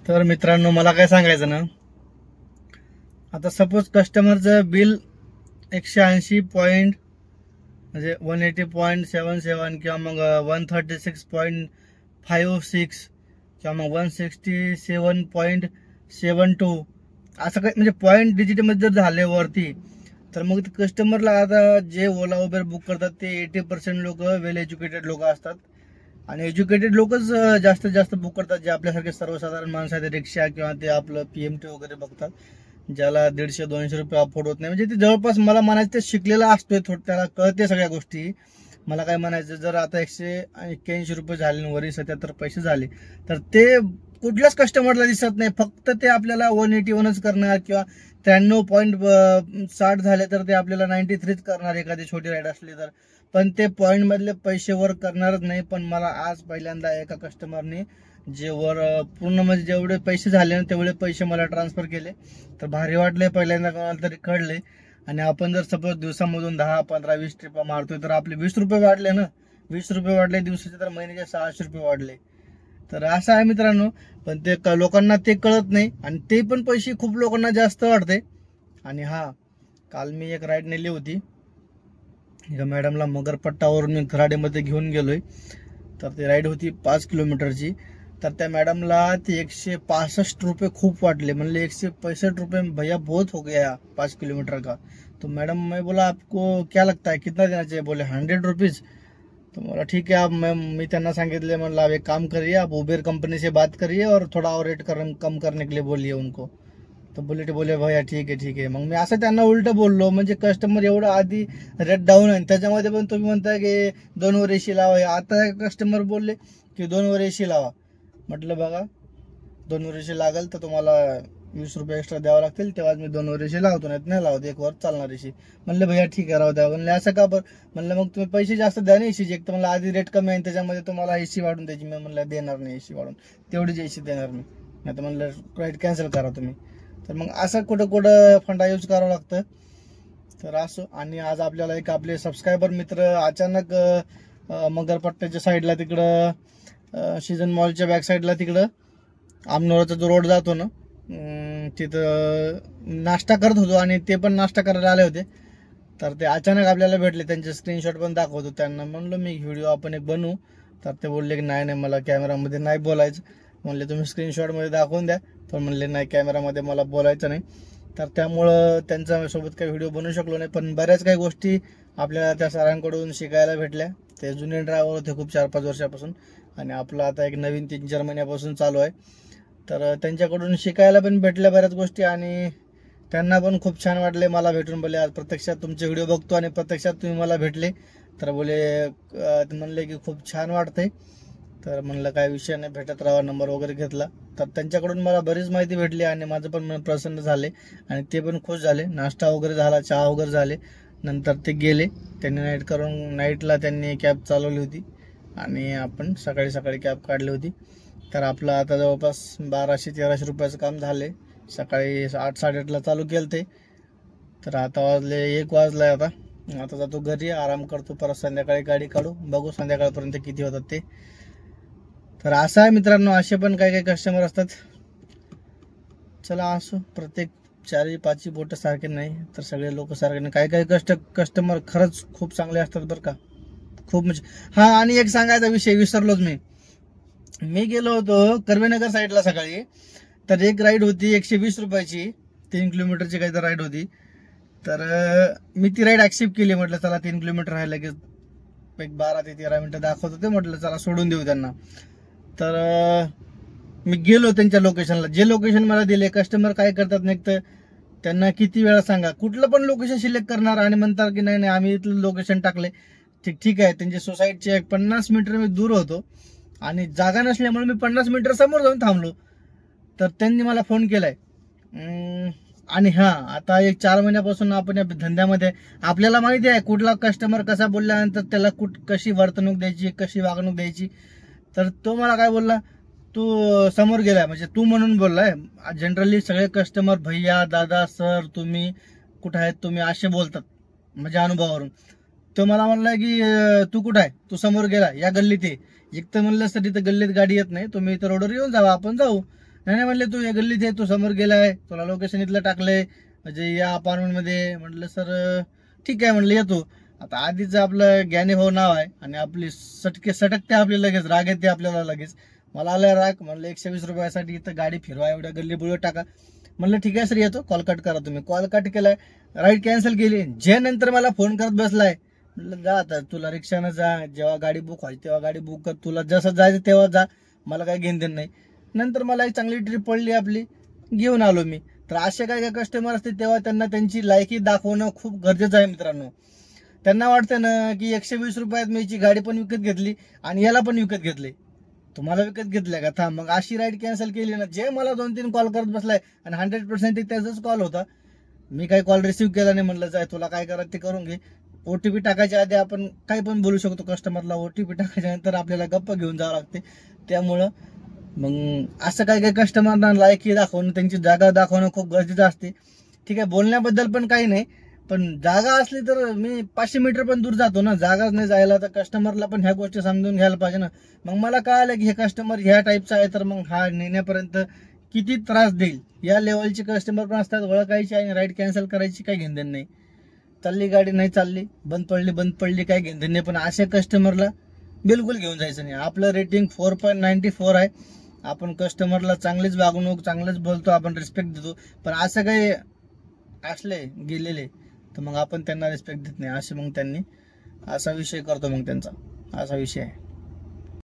तर मित्रांनो, मला काय सांगायचं ना, आता सपोज कस्टमरचं बिल 180 पॉईंट म्हणजे 180.77 किंवा मग 136.56 किंवा मग 167.72 असं काही म्हणजे पॉईंट डिजिटमध्ये जर झाले वरती, तर मग कस्टमरला आता जे ओला उबेर बुक करतात ते 80% लोक वेल एज्युकेटेड लोक असतात. आणि एज्युकेटेड लोकच जास्तीत जास्त बुक करतात. जे आपल्यासारखे सर्वसाधारण माणसं आहेत, रिक्षा किंवा ते आपलं PMT वगैरे बघतात, ज्याला 150-200 रुपये अफोर्ड होत नाही. म्हणजे ते जवळपास मला म्हणायचं ते शिकलेला असतोय, त्याला कळते सगळ्या गोष्टी. मला काय म्हणायचं, जर आता 181 रुपये झाले वरी 77 पैसे झाले, तर ते कुठल्याच कस्टमरला दिसत नाही. फक्त ते आपल्याला 181च करणार किंवा 93.60 झाले तर ते आपल्याला 93च करणार एखादी छोटी राईड असली तर. पण ते पॉईंट मधले पैसे वर करणारच नाही. पण मला आज पहिल्यांदा एका कस्टमरने जे वर पूर्ण म्हणजे जेवढे पैसे झाले ना तेवढे पैसे मला ट्रान्सफर केले, तर भारी वाटले. पहिल्यांदा कोणाला तरी कळले. आणि आपण जर सपोज दिवसामधून 10, 15, 20 ट्रिपा मारतोय तर आपले 20 रुपये वाढले ना. 20 रुपये वाढले दिवसाचे, तर महिन्याचे 600 रुपये वाढले. तर असं आहे मित्रांनो. पण ते लोकांना ते कळत नाही आणि ते पण पैसे खूप लोकांना जास्त वाटते. आणि काल मी एक राईड नेली होती. एका मॅडमला मगरपट्टावरून मी खराडेमध्ये घेऊन गेलोय. तर ती राईड होती 5 किलोमीटरची. तर त्या मॅडमला ते 165 रुपये खूप वाटले. म्हणले 165 रुपये भैया बहुत हो गया 5 किलोमीटर का. तो मैडम, मैं बोला आपको क्या लगता है कितना देना चाहिए. बोले 100 रुपीज़. तो बोला ठीक है. आप मी त्यांना सांगितले, म्हणलं आप एक काम करिए, आप उबेर कंपनी से बात करिए और थोड़ा और रेट कम करने के लिए बोलिए उनको. तो बोले भैया ठीक आहे. मग मी असं त्यांना उलट बोललो. म्हणजे कस्टमर एवढं आधी रेट डाऊन आहे, त्याच्यामध्ये पण तुम्ही म्हणताय की 2 वर AC लावा. आता कस्टमर बोलले की 2 वर AC लावा. म्हटलं बघा, 2 वर AC लागेल तर तुम्हाला 20 रुपये एक्स्ट्रा द्यावं लागतील, तेव्हा मी 2 वर AC लावतो, नाही लावतो, 1 वर चालणार AC. म्हणलं भैया ठीक आहे राहू द्या. म्हणलं असं का बरं. म्हणलं मग तुम्ही पैसे जास्त द्या ना ACचे. एक तर मला आधी रेट कमी आहे, त्याच्यामध्ये तुम्हाला AC वाढून द्यायची. मी म्हणलं देणार नाही AC वाढून, तेवढीच AC देणार मी. नाही तर म्हणलं राईड कॅन्सल करा तुम्ही. तर मग असं कुठं फंडा यूज करावं लागतं. तर असं. आणि आज आपल्याला एक आपले सबस्क्रायबर मित्र अचानक मगरपट्ट्याच्या साईडला तिकडं सीझन मॉलच्या बॅक साईडला तिकडं आमनोराचा जो रोड जातो ना, तिथं नाश्ता करत होतो आणि ते पण नाश्ता करायला आले होते. तर ते अचानक आपल्याला भेटले. त्यांचे स्क्रीनशॉट पण दाखवतो. त्यांना म्हणलं मी व्हिडिओ आपण एक बनवू. तर ते बोलले की नाही मला कॅमेरामध्ये नाही बोलायचं. म्हणले तुम्ही स्क्रीनशॉटमध्ये दाखवून द्या. पण म्हणले नाही, कॅमेरामध्ये मला बोलायचं नाही. तर त्यामुळं त्यांच्यासोबत काही व्हिडिओ बनवू शकलो नाही. पण बऱ्याच काही गोष्टी आपल्याला त्या सरांकडून शिकायला भेटल्या. ते जुने ड्रायव्हर होते खूप 4-5 वर्षापासून, आणि आपलं आता एक नवीन 3-4 महिन्यापासून चालू आहे. तर त्यांच्याकडून शिकायला पण भेटल्या बऱ्याच गोष्टी आणि त्यांना पण खूप छान वाटले मला भेटून. बोले आज प्रत्यक्षात तुमचे व्हिडिओ बघतो आणि प्रत्यक्षात तुम्ही मला भेटले. तर बोले म्हणले की खूप छान वाटतंय. तर म्हणलं काय विषय नाही, भेटत राहा. नंबर वगैरे घेतला. तर त्यांच्याकडून मला बरीच माहिती भेटली आणि माझं पण मन प्रसन्न झाले आणि ते पण खुश झाले. नाश्ता वगैरे झाला, चहा वगैरे झाले. नंतर ते गेले. त्यांनी नाईटला त्यांनी कॅब चालवली होती आणि आपण सकाळी कॅब काढली होती. तर आपलं आता जवळपास 1200-1300 रुपयाचं काम झाले. सकाळी 8-8:30ला चालू केलं ते. तर आता वाजले 1 वाजलाय. आता जातो घरी, आराम करतो. परत संध्याकाळी गाडी काढू, बघू संध्याकाळपर्यंत किती होतात ते. तर असं आहे मित्रांनो, असे पण काही कस्टमर असतात. चला असो, प्रत्येक 4-5 बोट सारखे नाही, तर सगळे लोक सारखे नाही. काही कस्टमर खरंच खूप चांगले असतात बरं का, खूप म्हणजे. आणि एक सांगायचा विषय विसरलोच मी गेलो होतो कर्वेनगर साईडला सकाळी. तर एक राईड होती 120 रुपयाची, 3 किलोमीटरची काही तर राईड होती. तर मी ती राईड ऍक्सेप्ट केली. म्हटलं चला 3 किलोमीटर आहे, लगेच एक 12 ते 13 मिनिटं दाखवत होते. म्हटलं चला सोडून देऊ त्यांना. तर मी गेलो त्यांच्या लोकेशनला. जे लोकेशन मला दिले, कस्टमर काय करतात नाही तर त्यांना किती वेळा सांगा, कुठलं पण लोकेशन सिलेक्ट करणार आणि म्हणतात की नाही आम्ही इथलं लोकेशन टाकले. ठीक आहे. त्यांच्या सोसायटीचे 50 मीटर मी दूर होतो आणि जागा नसल्यामुळे मी 50 मीटर समोर जाऊन थांबलो. तर त्यांनी मला फोन केलाय. आणि आता एक 4 महिन्यापासून आपण या धंद्यामध्ये, आपल्याला माहिती आहे कुठला कस्टमर कसा बोलल्यानंतर त्याला कशी वर्तणूक द्यायची, कशी वागणूक द्यायची. तर तो मला काय बोलला, तू समोर गेलाय, म्हणजे तू म्हणून बोललाय. जनरली सगळे कस्टमर भैया, दादा, सर, तुम्ही कुठं आहेत तुम्ही असे बोलतात माझ्या अनुभवावरून. तो मला म्हणलाय की तू कुठं आहे, तू समोर गेला या गल्लीत. एक तर म्हणलं सर इथं गल्लीत गाडी येत नाही, तुम्ही इथं रोडवर येऊन जावा, आपण जाऊ. नाही म्हणले तू या गल्लीत आहे, तू समोर गेलाय, तुला लोकेशन इथलं टाकलंय म्हणजे या अपार्टमेंट मध्ये. म्हटलं सर ठीक आहे म्हणलं येतो. आता आधीच आपलं ज्ञानी भाऊ नाव आहे आणि आपली सटकते आपली लगेच, राग येते आपल्याला लगेच. मला आलाय राग. म्हणलं 120 रुपयासाठी इथं गाडी फिरवा, एवढ्या गल्ली बुळत टाका. म्हणलं ठीक आहे सर येतो, कॉल कट करा तुम्ही. कॉल कट केलाय, राईड कॅन्सल केली. जे नंतर मला फोन करत बसलाय. म्हटलं जा आता, तुला रिक्षानं जा, जेव्हा गाडी बुक व्हायची तेव्हा गाडी बुक कर, तुला जसं जायचं तेव्हा जा, मला काही घेणं देणं नाही. नंतर मला एक चांगली ट्रिप पडली आपली, घेऊन आलो मी. तर असे काय काय कस्टमर असते तेव्हा त्यांना त्यांची लायकी दाखवणं खूप गरजेचं आहे मित्रांनो. त्यांना वाटतं ना की 120 रुपयात मी याची गाडी पण विकत घेतली आणि याला पण विकत घेतले. तुम्हाला विकत घेतलंय का? थांब मग अशी राईड कॅन्सल केली ना. जे मला 2-3 कॉल करत बसलाय आणि 100% त्याचाच कॉल होता. मी काही कॉल रिसिव्ह केला नाही. म्हणलं जाय, तुला काय करायचं ते करून घे. ओटीपी टाकायच्या आधी आपण काही पण बोलू शकतो कस्टमरला. ओटीपी टाकायच्या नंतर आपल्याला गप्प घेऊन जावं लागते. त्यामुळं मग असं काही काही कस्टमरना लायकी दाखवणं, त्यांची जागा दाखवणं खूप गरजेचं असते. ठीक आहे, बोलण्याबद्दल पण काही नाही, पण जागा असली तर मी 500 मीटर पण दूर जातो ना. जागाच नाही जायला तर कस्टमरला पण ह्या गोष्टी समजून घ्यायला पाहिजे ना. मग मला कळालं की हे कस्टमर ह्या टाईपचा आहे, तर मग हा नेण्यापर्यंत किती त्रास देईल. या लेवलचे कस्टमर पण असतात. ओळखायची आणि राईड कॅन्सल करायची काही घेणदेण नाही. चालली गाडी नाही चालली, बंद पडली काही घेणदेण नाही. पण अशा कस्टमरला बिलकुल घेऊन जायचं नाही. आपलं रेटिंग 4.94 आहे. आपण कस्टमरला चांगलीच वागणूक, चांगलंच बोलतो, आपण रिस्पेक्ट देतो. पण असं काही असले गेलेले तर मग आपण त्यांना रिस्पेक्ट देत नाही. असे मग त्यांनी असा विषय करतो, मग त्यांचा असा विषय आहे.